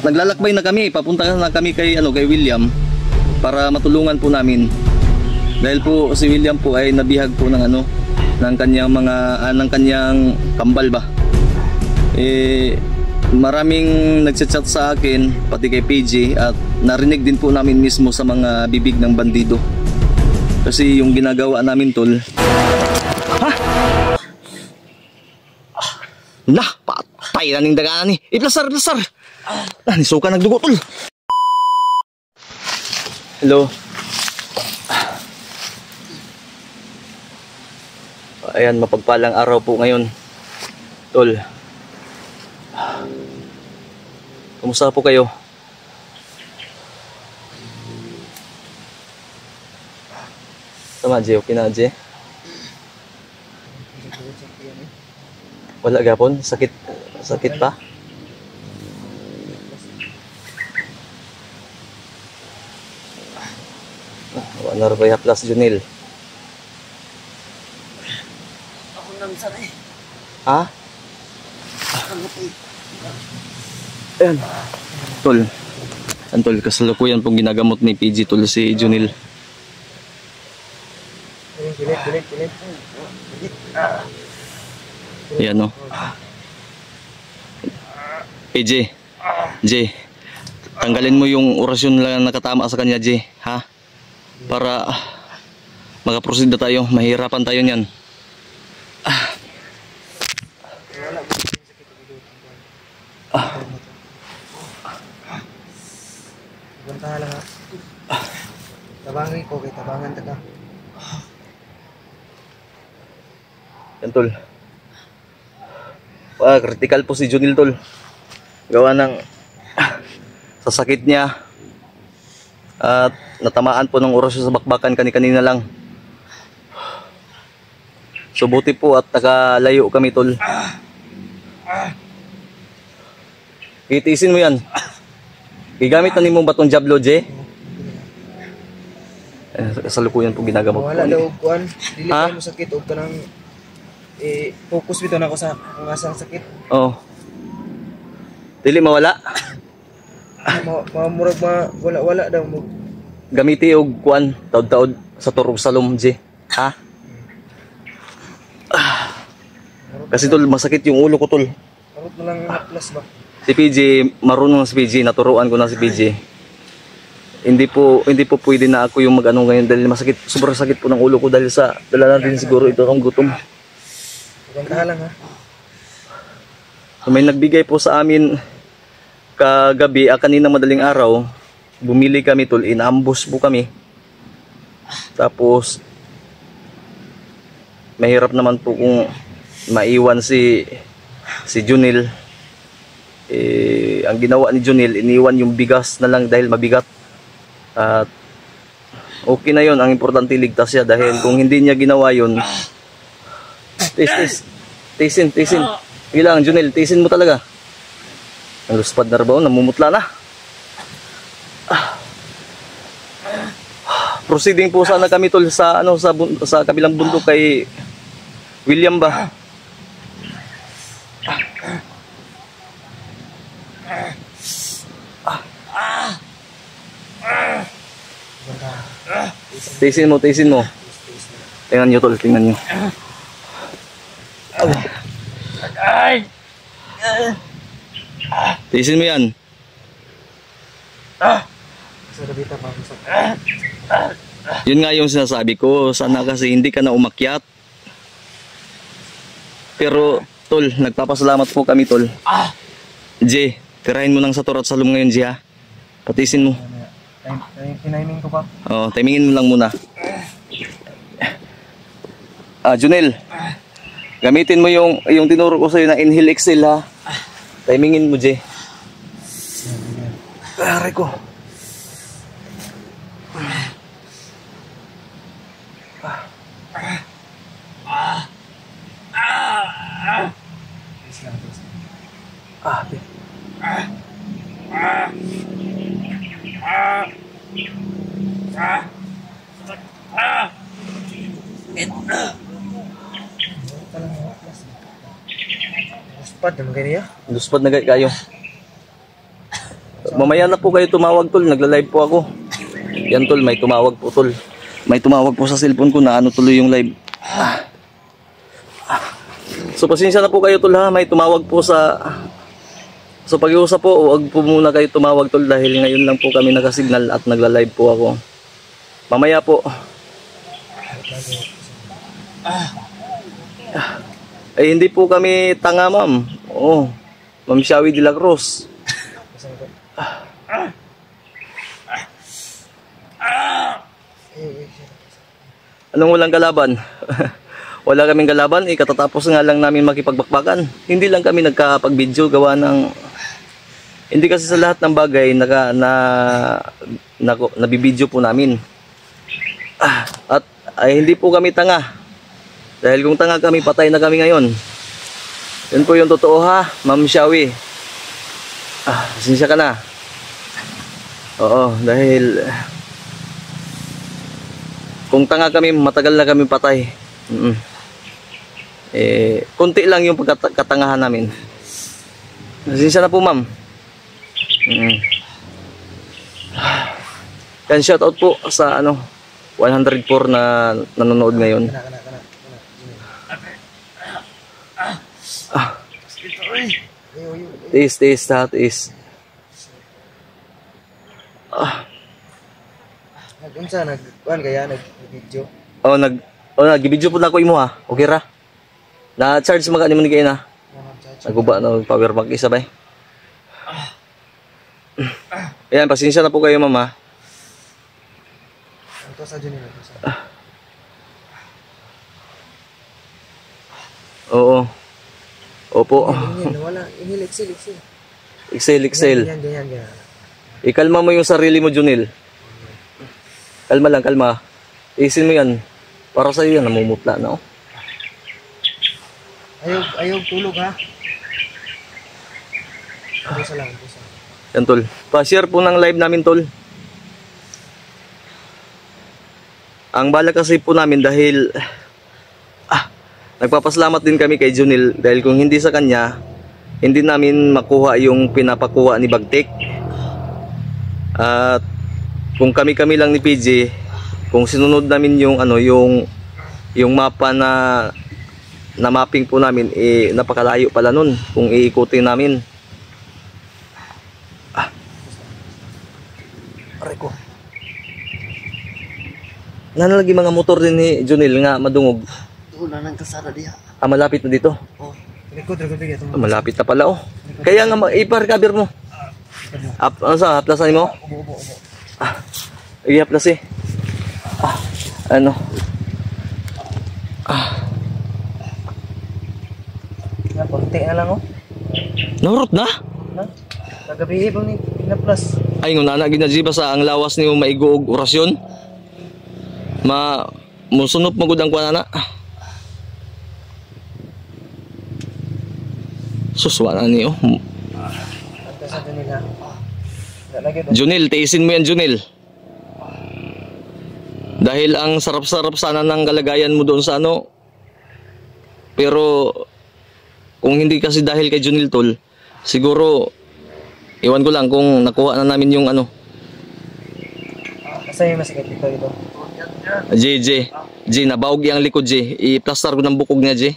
naglalakbay na kami, papunta na kami kay kay William para matulungan po namin. Dahil po si William po ay nabihag po ng ng kanyang ng kanyang kambal ba. Maraming nagchat-chat sa akin pati kay PJ at narinig din po namin mismo sa mga bibig ng bandido. Kasi yung ginagawa namin tol. Ha? Nah, patay na ning daganan ni. Iplasar. Nisuka nagdugo tol. Hello. Ayan, mapagpalang araw po ngayon, tol. Kumusta po kayo? Tama, Jay. Okay na, Jay? Wala gapon? Sakit pa? Wala na ba plus Junil? Ha? Ayan. Tol. Tol, kasalukuyan pong ginagamot ni PG tol si Junil. Pilit. Ayan o. PG. J. Tanggalin mo yung orasyon lang nakatama sa kanya, J. Ha? Para makaproceed na tayo. Mahirapan tayo niyan. Bantahan lang ha. Tabangin ko kay tabangan taga. Yan tol. Critical po si Junil tol. Gawa ng sa sakit niya at natamaan po ng orasyon sa bakbakan kanina lang. So buti po at nakalayo kami tol. Itiisin mo yan. Gigamit na ni mong batong Diablo, J. Kasalukuyan po ginagamot. Wala daw kuan, dili pa mo sakit og kanang focus bitaw na ko sa ang asang sakit. Oo. Dili mawala. Murag wala daw mo. Gamiti og kuan taud-taud sa turog salom, J. Ha? Kasi tol masakit yung ulo ko tol. Arot na lang plus ba? Si PJ, marunong si PJ, naturuan ko na si PJ. Hindi po pwede na ako yung mag-ano ngayon dahil masakit, sobrang sakit po ng ulo ko dahil sa dala na din siguro ito ang gutom. Gantahan lang ha. So, may nagbigay po sa amin kagabi, kanina madaling araw, bumili kami tol, in-ambush po kami. Tapos mahirap naman po kung maiwan si Junil. Ang ginawa ni Junil, iniwan yung bigas na lang dahil mabigat. At okay na yon, ang importante ligtas siya dahil kung hindi niya ginawa yon, tisin ilang Junil, tisin mo talaga. Ang luspad na rabaw, namumutla na. Proceeding po sana kami tol sa sa kabilang bundok kay William ba. Tisin mo. Tingnan nyo tol, tingnan nyo. Tisin mo yan. Yun nga yung sinasabi ko, sana kasi hindi ka na umakyat. Pero tol, nagpapasalamat po kami tol. J, tirahin mo ng sa turot salom ngayon, J, ha? Patisin mo. Timing ko pa. Oo, timingin mo lang muna. Junel, gamitin mo yung tinuro ko sa'yo na inhale exhale, ha? Timingin mo, J. Aray ko. Luspad naman kayo. Luspad na kayo. Mamaya na po kayo tumawag tol, nagla-live po ako. Yan tol, may tumawag po tol. May tumawag po sa cellphone ko na ano tuloy yung live. So pasensya na po kayo tol ha, may tumawag po sa... So pag-iusap po, huwag po muna kayo tumawag tol dahil ngayon lang po kami nakasignal at nagla-live po ako. Mamaya po. Ay hindi po kami tanga ma'am. Oo. Ma'am Shawi de la Cruz. Anong walang kalaban? Wala kaming kalaban, katatapos nga lang namin makipagbakbakan. Hindi lang kami nagkapag-video gawa ng... Hindi kasi sa lahat ng bagay nabibideo po namin. At ay, hindi po kami tanga. Dahil kung tanga kami, patay na kami ngayon. Yan po yung totoo ha, Ma'am Shawi. Pasensya ka na. Oo, dahil... Kung tanga kami, matagal na kami patay. Konti lang yung pagkatangahan namin. Pasensya na po ma'am. Yan, shoutout po sa 104 na nanonood ngayon. Taste ha, taste. Unsa nag-kuan kaya nag-video? Nag-video po na ko imo ha. Okay ra. Na-charge mga kanimo ni kay na. Naguba na power bank isa bay. Ayan, pasensya na po kayo mama. Ito sa Junil. Oo. Opo. Wala, inhil, Excel. Yan. Ikalma mo yung sarili mo, Junil. Kalma lang, kalma. Isin mo yan. Para sa'yo yan, namumutla na. Ayaw tulog ha. Pusa lang. Yan tol. Pa-share po ng live namin tol. Ang bala kasi po namin dahil nagpapasalamat din kami kay Junil dahil kung hindi sa kanya, hindi namin makuha yung pinapakuha ni Bagtik. At kung kami lang ni PJ, kung sinunod namin yung yung mapa na mapping po namin, napakalayo pala nun kung iikutin namin. Aray ko. Nanalagi mga motor din ni Junil nga madungog. Wala nang kasara diha. Malapit na dito. Likod bigay ito. Malapit na pala Kaya nga ipa-recover mo. Haplasan mo? Ubo. I-haplas Konti na lang Nahurot na? Kagabi ibang ni pinaplas. Ay ngunana ginajiba sa ang lawas niyo maiguog orasyon. Musunop magud ang kuanana. Suswa na niyo. Ante sa kanila. Junil, tiisin mo yan Junil. Dahil ang sarap-sarap sana ng kalagayan mo doon sa pero kung hindi kasi dahil kay Junil tol, siguro iwan ko lang kung nakuha na namin yung Asa yung masakit ito? J, nabawag yung likod J. I-plaster ko ng bukog niya J.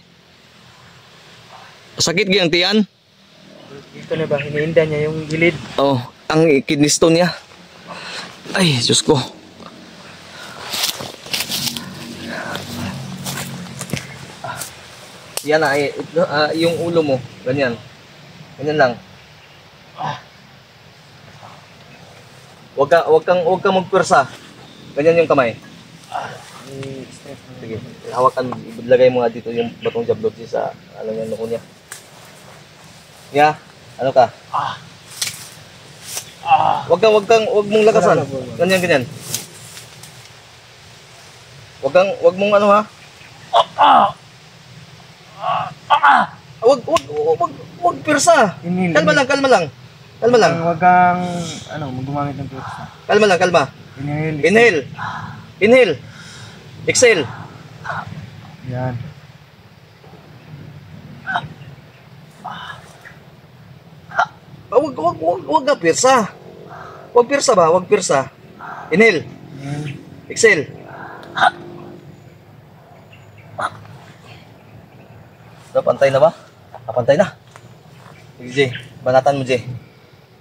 Sakit giyang tiyan? Dito na ba? Hiniinda niya yung gilid. Ang kidney stone niya. Ay, Diyos ko. Yan yung ulo mo. Ganyan. Ganyan lang. Huwag kang magpwersa. Ganyan yung kamay. Sige, hawakan, ilagay mo nga dito yung batong jablot sa yung noko niya. Yeah, ano ka? Huwag mong lakasan. Ganyan. Huwag mong ha? Huwag pwersa. Kalma lang. Huwag kang gumamit ng pwersa. Kalma. Inhale. Exhale. Yan. Huwag ka pwersa. Wag pirsa ba? Wag pirsa. Inhale. Exhale. Pantay na ba? Pantay na. Sige, Jay. Banatan mo, Jay.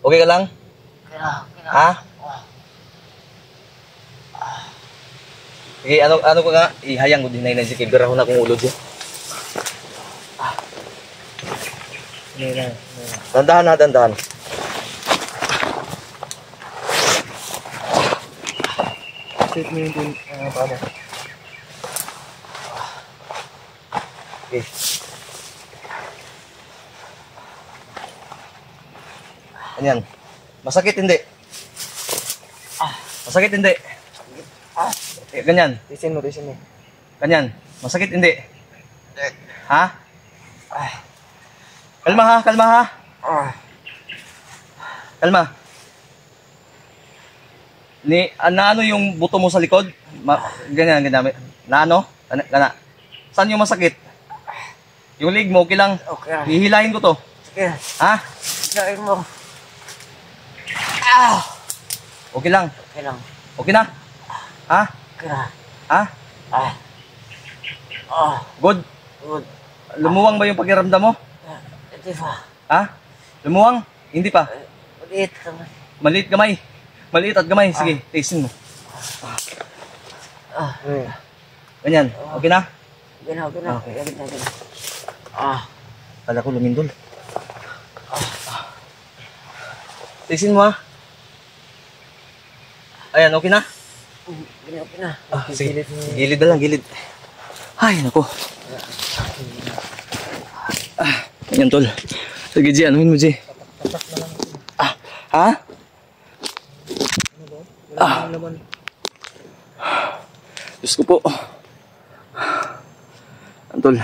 Okay ka lang? Ha? Sige, ano ko nga? Ihayang ko din na yun. Sige, biraho na kong ulo, Jay. Dandahan na, dandahan. Set mo yung paano. Okay. Ganyan. Masakit hindi? Masakit hindi? Ganyan. Tisin mo. Ganyan. Masakit hindi? Ha? Kalma ha, kalma ha. Kalma. Na ano yung buto mo sa likod? Ganyan. Na ano? Gana. Saan yung masakit? Yung leg mo, okay lang. Okay. Hihilahin ko to. Sige. Ha? Hilahin mo. Okay lang. Okay lang. Okay na? Ha? Okay na. Ha? Good? Good. Lumuwang ba yung pakiramdam mo? Hindi pa. Ha? Lumuwang? Hindi pa. Maliit naman. Maliit gamay. Maliit at gamay. Sige, tastein mo. Ganyan. Okay na? Okay na. Okay. Kala ko lumindol. Tastein mo ha. Ayan, okay na? Okay na. Sige. Gilid na lang, gilid. Ay, nako. Ayan, tol. Sige, G, anuhin mo, G. Ha? Wala naman. Diyos ko po. Antol.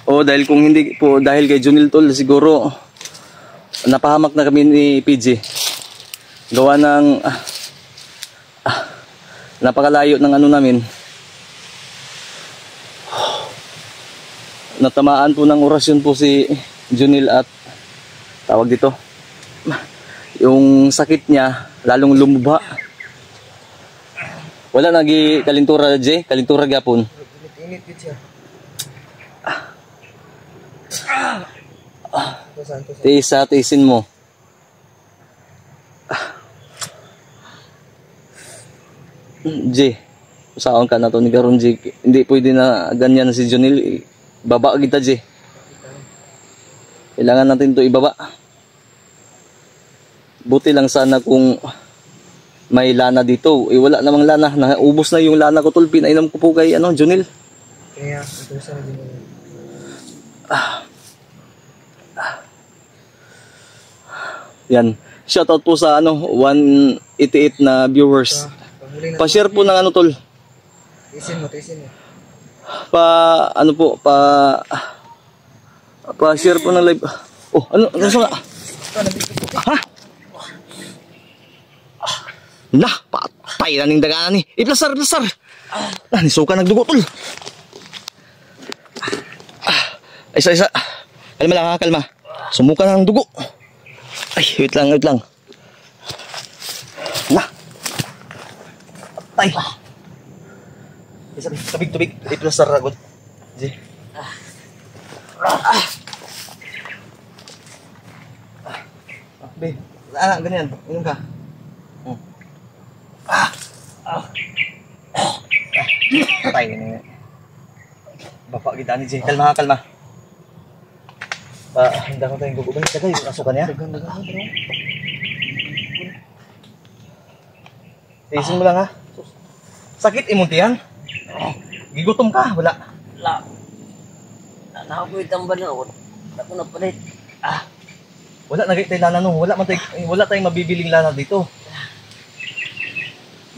Dahil kung hindi po, dahil kay Junil, tol, siguro napahamak na kami ni PG. Gawa ng napakalayo ng ano namin. Natamaan po ng orasyon po si Junil at tawag dito. Yung sakit niya lalong lumubha. Wala nagi kalintura, Jay, kalintura gyapon. Init siya. Tiisin mo. Jay, usaon ka na to ni Garon, Jay. Hindi pwede na ganyan si Junil. Baba kita, Jay. Kailangan natin to ibaba. Buti lang sana kung may lana dito. Wala namang lana. Naubos na yung lana ko, tol. Pinainom ko po kay Junil. Kaya, ito sana din mo. Yan. Shoutout po sa 188 na viewers. Pa-share po ng tol. Tisin mo. Pa-share po ng live. Ano? Ha? Nah, patay na ning dagaan ni. Iplasar. Nisuka nagdugo, tol. Isa. Kalma lang ha, kalma. Sumuka na ng dugo. Ay, wait lang. Nah. Patay. Isa, tubig. Iplasar agad. Di. Be, ganyan. Inom ka. Patay ni. Bapak kita ni Jay. Kalma. Handa ko tayong guguban. Kaya yung kasukan niya. Dagan, bro. Tiisin mo lang ha. Sakit imuntihan. Gigutom ka. Wala. Nakakulit ang banaw. Ako na palit. Wala nagay lana no. Wala tayong mabibiling lana dito.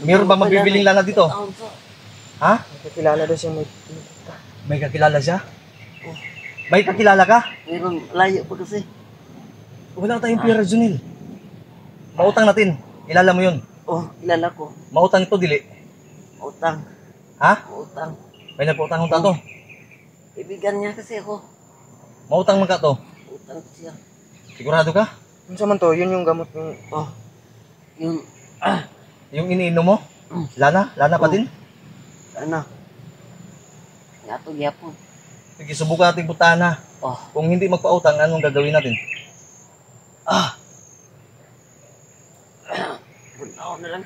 Meron ba mabibiling lana dito? Ha? Nakakilala daw siya May kakilala siya? May kakilala ka? Meron, layo po kasi. Wala tayong pera, Junil. Mautang natin. Kilala mo yun. Kilala ko. Mautang ito, dili. Utang. Ha? Utang. May nagpautang kong tato. Ibigan niya kasi ako. Mautang man ka to. Utang siya. Sigurado ka? Yun sa man to, yun yung gamot yung... Oh. Yung Yung iniinom mo? Lana? Lana pa din? ano? Yato gyapon. Sige, subukan natin butana. Oh. Kung hindi magpautang, anong gagawin natin? Buntaw na lang.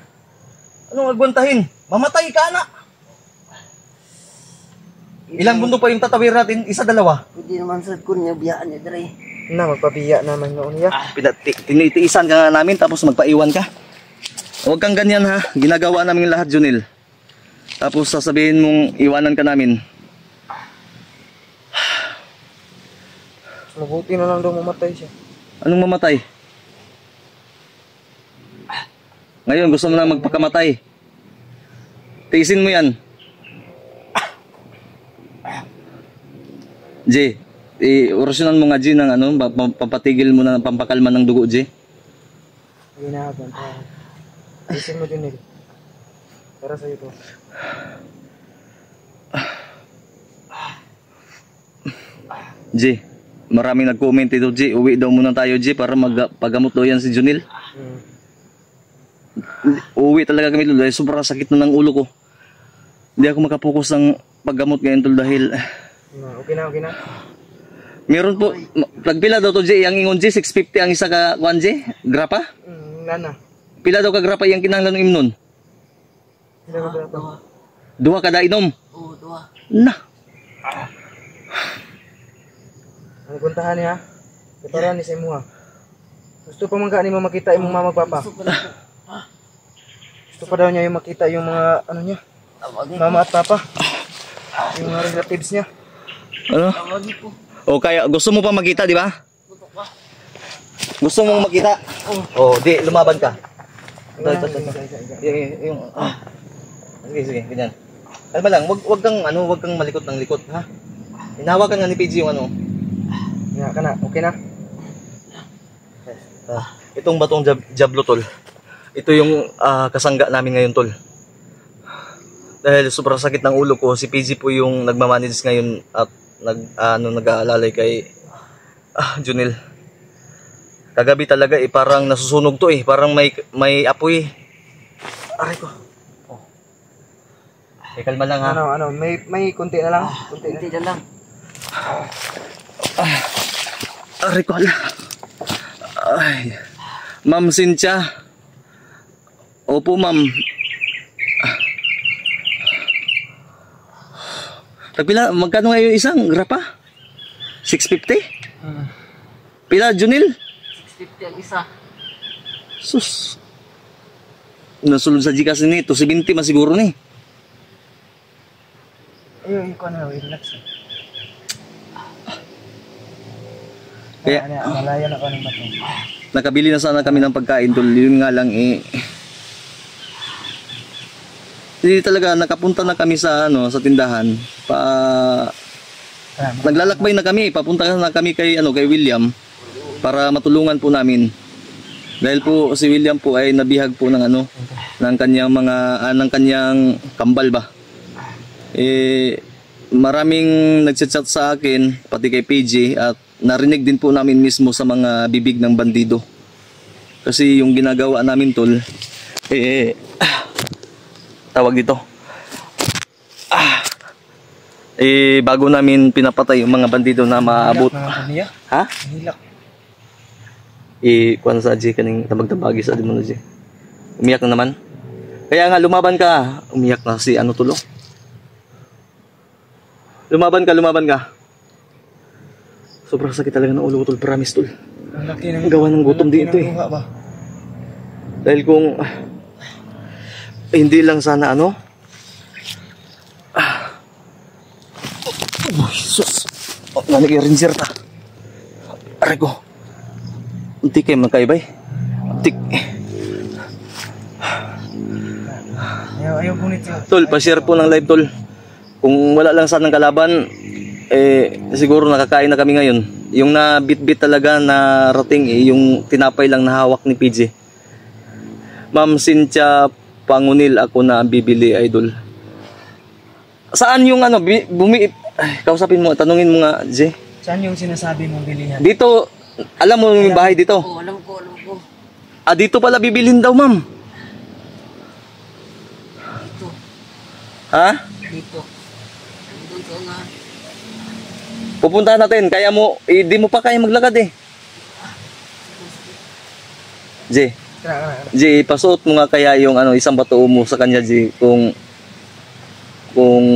Anong agwantahin? Mamatay ka na! Ilang bundok pa yung tatawir natin? Isa, dalawa? Hindi naman sa kun niya biyaan niya dre. Na, magpabiya naman noon niya. Tinitiisan ka nga namin tapos magpaiwan ka. Huwag kang ganyan ha. Ginagawa namin lahat, Junil. Tapos sasabihin mong iwanan ka namin. Mabuti na lang daw mamatay siya. Anong mamatay? Ngayon gusto mo na magpakamatay. Tiisin mo yan. J, orasyonan mo nga J ng ano, pampatigil mo na pampakalma ng dugo J. Ginahaban. Isin mo din nila. Para sa'yo to. J, maraming nag-comment ito J. Uwi daw muna tayo J para magpagamot daw yan si Junil. Uwi talaga kami tol dahil sobrang sakit na ng ulo ko. Hindi ako makapokus ng paggamot ngayon tol dahil Okay na. meron po, pagpila daw to J, ang ingon J, 650 ang isa ka kuan J, grapa? Nana. Pila daw ka grapa yung kinahanglan ng imnon? Hindi ko pala to. Duha kada inom? Oo, duha. Na. Ang kuntahan niya, iparahan ni sa imo ha. Gusto pa man ka ni mo makita imong mama papa. Gusto pa daw niya yung makita yung mga ano niya, mama at papa. Yung mga relatives niya. Ano? Tawagi po. O kaya gusto mo pa makita, di ba? Tutok ka. Gusto mong makita? Oh, di lumaban ka. Ito. Yung sige, ganyan. Kalma lang, wag kang malikot ng likot, ha? Hinawakan nga ni PG yung ano. Nga ka na, okay na? Itong batong jablo tol. Ito yung kasangga namin ngayon tol. Dahil sobrang sakit ng ulo ko, si PG po yung nagmamanage ngayon at nag-aalalay kay Junil. Kagabi talaga parang nasusunog to parang may apoy. Aray ko. Oh. Kalma lang ha. Ano, may kunti na lang. Kunti na lang. Aray ko ala. Ay. Ma'am Cynthia. Opo ma'am. Pila, magkano ngayon isang grapa? 650? Pila, Junil? 650 ang isa. Sus. Nasulod sa Gcash ni, 270 masiguro ni. Ayun, ikaw na, relax. Kaya, Malayan ako ng batong. nakabili na sana kami ng pagkain, tol. Yun nga lang hindi talaga nakapunta na kami sa sa tindahan. Naglalakbay na kami, papunta na kami kay William para matulungan po namin. Dahil po si William po ay nabihag po ng ng kanyang ng kanyang kambal ba. Maraming nagchat-chat sa akin pati kay PJ at narinig din po namin mismo sa mga bibig ng bandido. Kasi yung ginagawa namin tol tawag dito. Bago namin pinapatay yung mga bandido na maabot. Ha? Hilak. Kuwan sa G kaning tabag-tabagi sa mo na G. Umiyak na naman. Kaya nga lumaban ka. Umiyak na si tulo. Lumaban ka. Sobrang sakit talaga ng ulo ko tol, promise tol. Ang laki ng gawa ng gutom dito Dahil kung hindi lang sana sus. Nalagay-ranger ta. Aray ko. Unti kayo magkaibay. Untik. Ayaw punit siya. Tol, pa-share po ng live tol. Kung wala lang sanang kalaban, siguro nakakain na kami ngayon. Yung na bit-bit talaga na rating yung tinapay lang na hawak ni PJ. Ma'am Cynthia Pangunil ako na bibili, idol. Saan yung kausapin mo, tanungin mo nga, J. Saan yung sinasabi mong bilihan? Dito, Alam mo yung bahay dito? Oo, alam ko, alam ko. Ah, dito pala bibilhin daw, ma'am. Dito, Ha? dito. Doon sa unahan. Pupuntahan natin. Kaya mo, di mo pa kaya maglakad eh. J, Tara. J, pasuot mo nga kaya yung ano, isang bato mo sa kanya, J, kung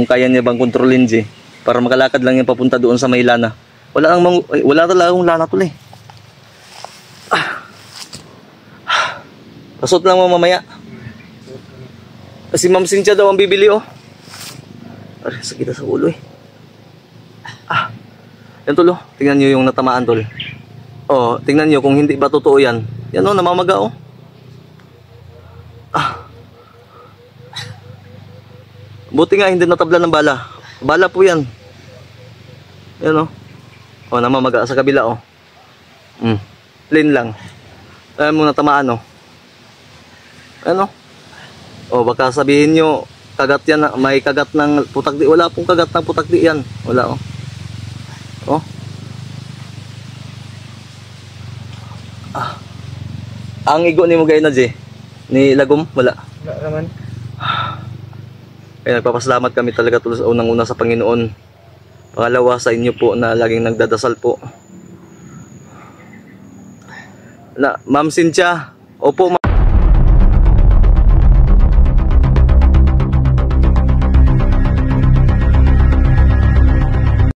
kaya niya bang kontrolin, J, para makalakad lang yung papunta doon sa may lana. Wala talaga akong lana tuloy. Pasuot lang mo mamaya. Kasi Ma'am Cynthia daw ang bibili, oh. Aray, sakit sa ulo eh. Yan tol, oh. Tingnan nyo yung natamaan, tol. Oh, tingnan nyo kung hindi ba totoo yan. Yan, oh, namamaga, oh. Buti nga hindi natablan ng bala. Bala po yan. Yan, oh. Oh, namamaga sa kabila, oh. Plain lang. Ayan mo natamaan, oh. Ano? Oh, baka sabihin nyo, kagat yan, may kagat ng putakdi. Wala pong kagat ng putakdi yan. Wala, oh. Oh. Ang igo ni mo gaya na, J, ni Lagom, wala. Wala naman. Kaya nagpapasalamat kami talaga tulos unang-una sa Panginoon. Pangalawa sa inyo po na laging nagdadasal po. Ma'am Cynthia, opo,